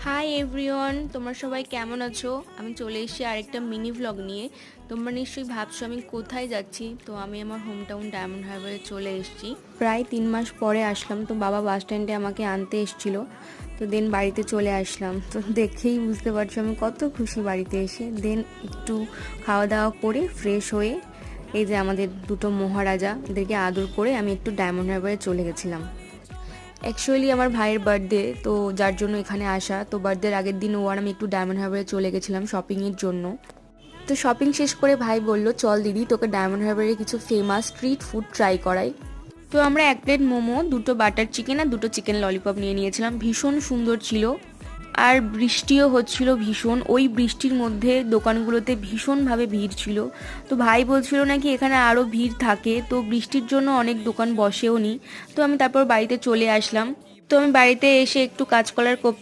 Hi everyone, তোমরা সবাই কেমন আছো? আমি চলে এসেছি আরেকটা মিনি ভ্লগ নিয়ে। তোমরা নিশ্চয়ই ভাবছো আমি কোথায় যাচ্ছি। তো আমি আমার হোম টাউন ডায়মন্ড হারবারে চলে এসেছি। প্রায় 3 মাস পরে আসলাম। তো বাবা বাস স্ট্যান্ডে আমাকে আনতে এসেছিল। তো দেন বাড়িতে চলে আসলাম। তো দেখেই বুঝতে পারছো আমি কত খুশি বাড়িতে এসে। দেন একটু খাওয়া দাওয়া করে ফ্রেশ হয়ে এই যে আমাদের দুটো মহারাজা, এদেরকে আদর করে আমি একটু ডায়মন্ড হারবারে চলে গেছিলাম। অ্যাকচুয়ালি আমার ভাইয়ের বার্থডে, তো যার জন্য এখানে আসা। তো বার্থডের আগের দিন ও আর আমি একটু ডায়মন্ড হারবারে চলে গেছিলাম শপিংয়ের জন্য। তো শপিং শেষ করে ভাই বলল, চল দিদি তোকে ডায়মন্ড হারবারে কিছু ফেমাস স্ট্রিট ফুড ট্রাই করাই। তো আমরা 1 প্লেট মোমো, দুটো বাটার চিকেন আর দুটো চিকেন ললিপপ নিয়ে নিয়েছিলাম। ভীষণ সুন্দর ছিল। আর বৃষ্টিও হচ্ছিল ভীষণ। ওই বৃষ্টির মধ্যে দোকানগুলোতে ভীষণভাবে ভিড় ছিল। তো ভাই বলছিল নাকি এখানে আরও ভিড় থাকে, তো বৃষ্টির জন্য অনেক দোকান বসেও নি। তো আমি তারপর বাড়িতে চলে আসলাম। তো আমি বাড়িতে এসে একটু কাঁচকলার কোপ্তা